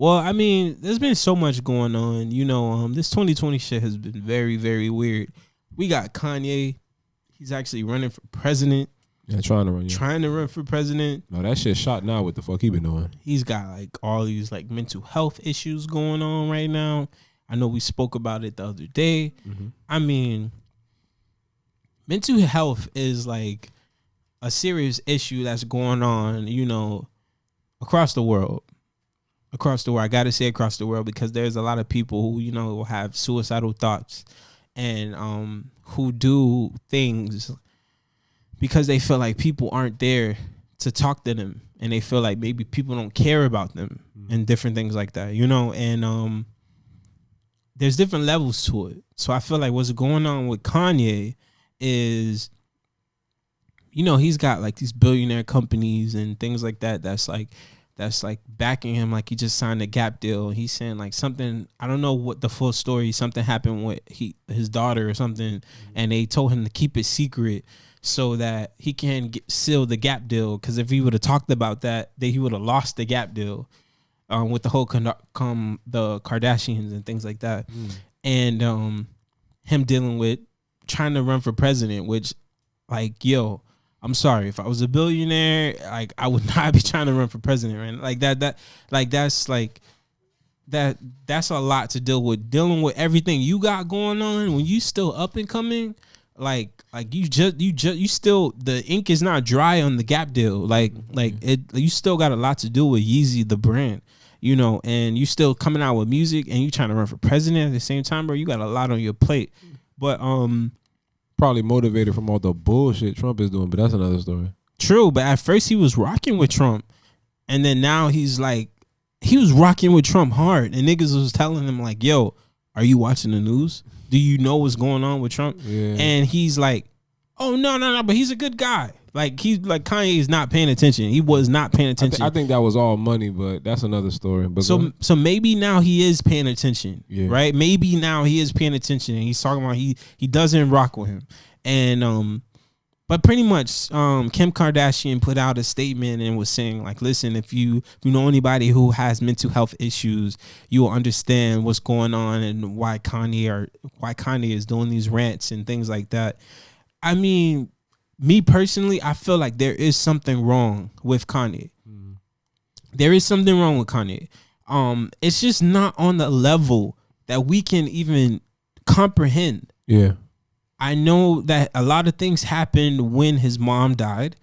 Well, I mean, there's been so much going on. This 2020 shit has been very, very weird. We got Kanye. He's actually running for president. Yeah, trying to run. Yeah. Trying to run for president. No, that shit shot now. What the fuck he been doing? He's got like all these like mental health issues going on right now. I know we spoke about it the other day. Mm-hmm. I mean, mental health is like a serious issue that's going on, across the world. Across the world. I got to say across the world because there's a lot of people who, will have suicidal thoughts and who do things because they feel like people aren't there to talk to them, and they feel like maybe people don't care about them and different things like that, and there's different levels to it. So I feel like what's going on with Kanye is, he's got like these billionaire companies and things like that that's like backing him. Like he just signed a Gap deal. He's saying like something, I don't know what the full story, something happened with his daughter or something, and they told him to keep it secret so that he can seal the Gap deal, because if he would have talked about that, then he would have lost the Gap deal with the whole the Kardashians and things like that. And him dealing with trying to run for president, which like, yo, I'm sorry, if I was a billionaire, like I would not be trying to run for president, right? Like that's a lot to deal with. Dealing with everything you got going on when you still up and coming, like you still, the ink is not dry on the Gap deal. Like you still got a lot to do with Yeezy the brand, and you still coming out with music and you trying to run for president at the same time, bro. You got a lot on your plate, but probably motivated from all the bullshit Trump is doing, but that's another story. True, but at first he was rocking with Trump, and then now he was rocking with Trump hard, and niggas was telling him like, yo, are you watching the news? Do you know what's going on with Trump? Yeah. And he's like, oh, no, but he's a good guy. Like, he's like, Kanye is not paying attention. He was not paying attention. I think that was all money, but that's another story. But so maybe now he is paying attention, yeah. Right? Maybe now he is paying attention, and he's talking about he doesn't rock with him. And but pretty much Kim Kardashian put out a statement and was saying like, listen, if you know anybody who has mental health issues, you will understand what's going on and why Kanye is doing these rants and things like that. I mean, me personally, I feel like there is something wrong with Kanye. Mm-hmm. There is something wrong with Kanye. It's just not on the level that we can even comprehend. Yeah. I know that a lot of things happened when his mom died,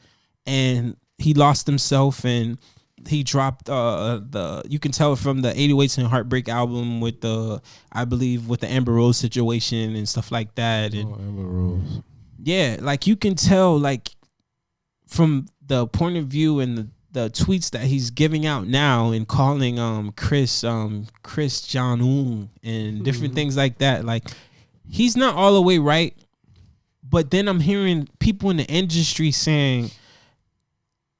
and he lost himself, and he dropped you can tell from the 808s and Heartbreak album with the Amber Rose situation and stuff like that. And Amber Rose. Yeah, like you can tell like from the point of view and the tweets that he's giving out now and calling Chris Jong-un and different things like that. Like he's not all the way right. But then I'm hearing people in the industry saying,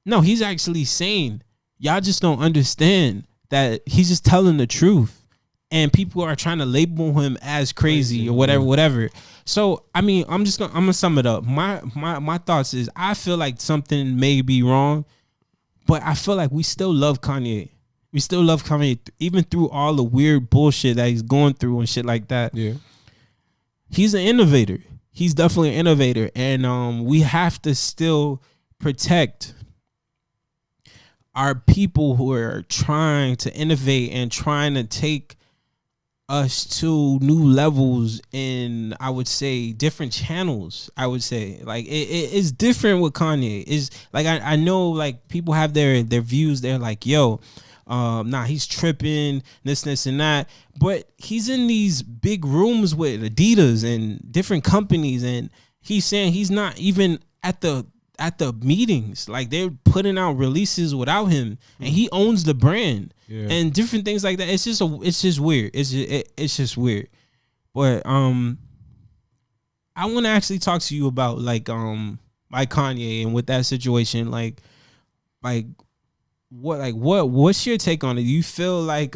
no, he's actually saying, y'all just don't understand that he's just telling the truth. And people are trying to label him as crazy or whatever. So, I mean, I'm gonna sum it up. My thoughts is I feel like something may be wrong, but I feel like we still love Kanye. We still love Kanye even through all the weird bullshit that he's going through and shit like that. Yeah. He's an innovator. He's definitely an innovator, and we have to still protect our people who are trying to innovate and trying to take us to new levels in, I would say, different channels. I would say like it's different with Kanye. Is like I know like people have their views. They're like, yo, he's tripping, this and that. But he's in these big rooms with Adidas and different companies, and he's saying he's not even at the meetings. Like they're putting out releases without him, and he owns the brand and different things like that. It's just weird. It's just weird. But I want to actually talk to you about like Kanye and with that situation, what's your take on it? Do you feel like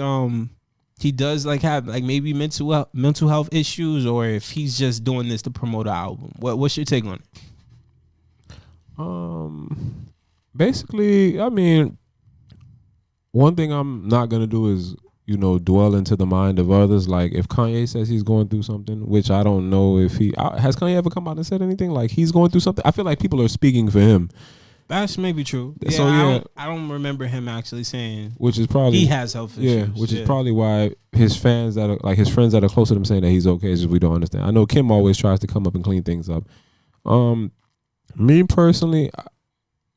he does like have like maybe mental health issues, or if he's just doing this to promote an album? What's your take on it? Basically, I mean, one thing I'm not gonna do is dwell into the mind of others. Like if Kanye says he's going through something, which I don't know if has Kanye ever come out and said anything like he's going through something. I feel like people are speaking for him. That's maybe true. Yeah, So I don't remember him actually saying, which is probably he has health issues. Yeah, which is probably why his fans that are like his friends that are close to him saying that he's okay is just we don't understand. I know Kim always tries to come up and clean things up. Me personally,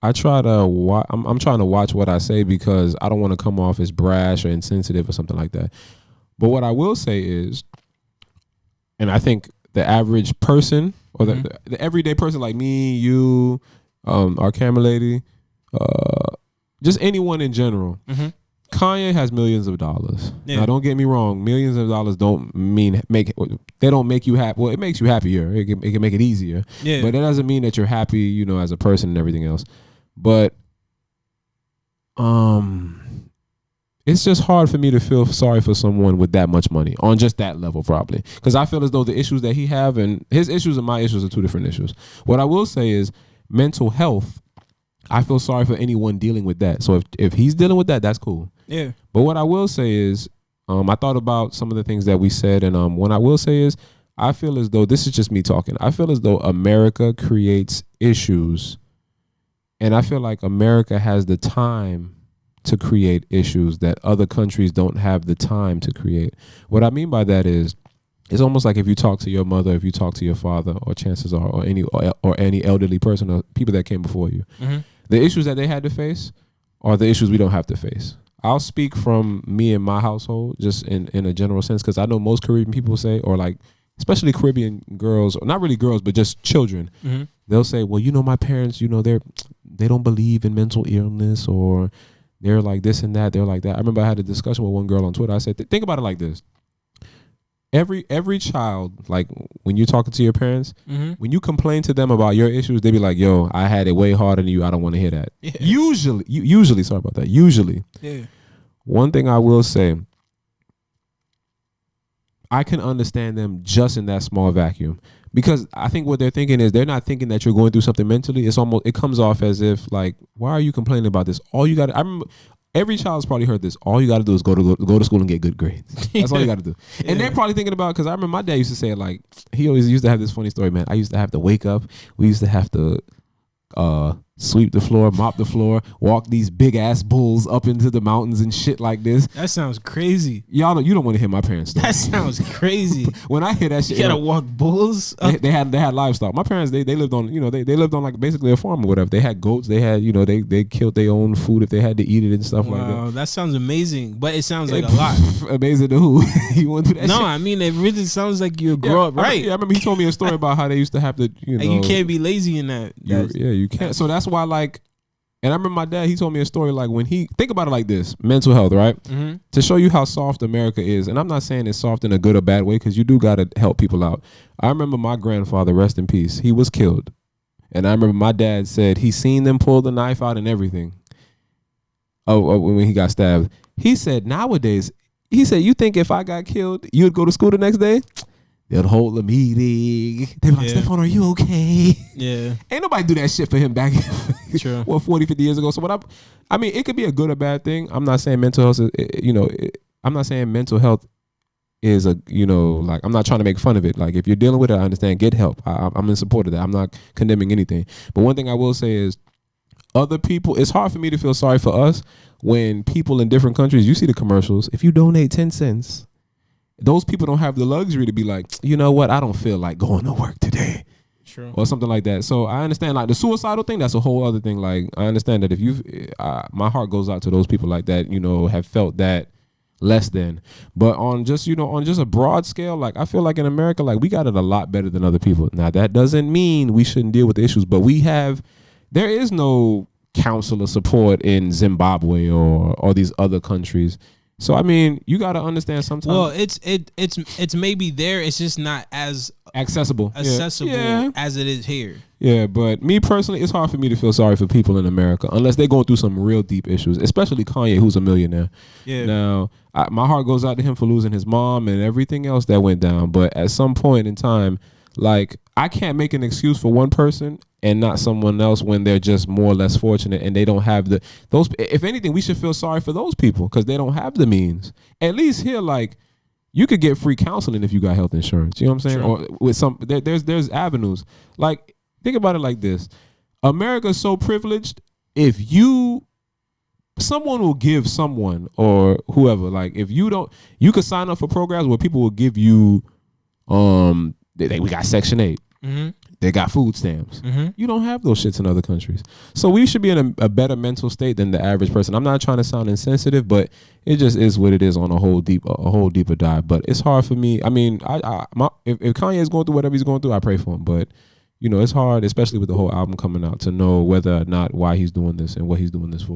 I try to I'm trying to watch what I say because I don't want to come off as brash or insensitive or something like that. But what I will say is, and I think the average person or the everyday person like me, you, our camera lady, just anyone in general. Kanye has millions of dollars. Yeah. Now, don't get me wrong. Millions of dollars don't mean they don't make you happy. Well, it makes you happier. It can make it easier. Yeah. But it doesn't mean that you're happy, as a person and everything else. But it's just hard for me to feel sorry for someone with that much money on just that level, probably. Because I feel as though the issues that he have and his issues and my issues are two different issues. What I will say is mental health. I feel sorry for anyone dealing with that. So if he's dealing with that, that's cool. Yeah. But what I will say is, I thought about some of the things that we said, and what I will say is, I feel as though this is just me talking. I feel as though America creates issues, and I feel like America has the time to create issues that other countries don't have the time to create. What I mean by that is, it's almost like if you talk to your mother, if you talk to your father, or chances are, or any elderly person or people that came before you. The issues that they had to face are the issues we don't have to face. I'll speak from me and my household just in a general sense because I know most Caribbean people say, or like especially Caribbean girls, or not really girls, but just children, they'll say, well, my parents, they don't believe in mental illness, or they're like this and that, they're like that. I remember I had a discussion with one girl on Twitter. I said, think about it like this. Every child, like when you're talking to your parents, when you complain to them about your issues, they be like, yo, I had it way harder than you. I don't want to hear that. Yeah. Usually, sorry about that. Usually. Yeah. One thing I will say, I can understand them just in that small vacuum. Because I think what they're thinking is they're not thinking that you're going through something mentally. It comes off as if like, why are you complaining about this? I remember every child's probably heard this. All you got to do is go to school and get good grades. That's all you got to do. Yeah. And they're probably thinking about, because I remember my dad used to say, like, he always used to have this funny story, man. I used to have to wake up. We used to have to sweep the floor, mop the floor, walk these big ass bulls up into the mountains and shit like this. That sounds crazy. You don't want to hear my parents' story. That sounds crazy. When I hear that shit, you gotta walk bulls. They had livestock. My parents they lived on they lived on like basically a farm or whatever. They had goats. They had they killed their own food if they had to eat it and stuff like that. Wow, that sounds amazing, but it sounds like a lot. Amazing to who? You want to do that? No, shit? I mean it really sounds like you grow up right. I remember he told me a story about how they used to have to and you can't be lazy in that. You can't. So that's why like. And I remember my dad, he told me a story like when think about it like this, mental health, right? To show you how soft America is. And I'm not saying it's soft in a good or bad way because you do got to help people out. I remember my grandfather, rest in peace, he was killed. And I remember my dad said he seen them pull the knife out and everything. Oh, when he got stabbed. He said nowadays, you think if I got killed, you'd go to school the next day? They'd hold a meeting. They'd be like, Stefan, are you okay? Yeah. Ain't nobody do that shit for him back 40, 50 years ago. So I mean, it could be a good or bad thing. I'm not saying mental health I'm not saying mental health is like, I'm not trying to make fun of it. Like, if you're dealing with it, I understand. Get help. I'm in support of that. I'm not condemning anything. But one thing I will say is other people, it's hard for me to feel sorry for us when people in different countries, you see the commercials. If you donate 10 cents, those people don't have the luxury to be like, you know what, I don't feel like going to work today. True. Or something like that. So I understand like the suicidal thing, that's a whole other thing. Like I understand that if my heart goes out to those people like that, have felt that less than. But on just a broad scale, like I feel like in America, like we got it a lot better than other people. Now that doesn't mean we shouldn't deal with the issues, but there is no counselor support in Zimbabwe or these other countries. So I mean, you got to understand sometimes. Well, it's maybe there. It's just not as accessible as it is here. Yeah, but me personally, it's hard for me to feel sorry for people in America unless they're going through some real deep issues, especially Kanye, who's a millionaire. Yeah. Now, my heart goes out to him for losing his mom and everything else that went down. But at some point in time, like I can't make an excuse for one person and not someone else when they're just more or less fortunate and they don't have those. If anything, we should feel sorry for those people because they don't have the means. At least here, like, you could get free counseling if you got health insurance. You know what I'm saying? Or with there's avenues. Like, think about it like this: America's so privileged. If someone will give someone or whoever, like, if you don't, you could sign up for programs where people will give you, we got Section 8. Mm-hmm. They got food stamps. Mm-hmm. You don't have those shits in other countries. So we should be in a better mental state than the average person. I'm not trying to sound insensitive, but it just is what it is on a whole deeper dive. But it's hard for me. I mean, if Kanye is going through whatever he's going through, I pray for him. But, you know, it's hard, especially with the whole album coming out, to know whether or not why he's doing this and what he's doing this for.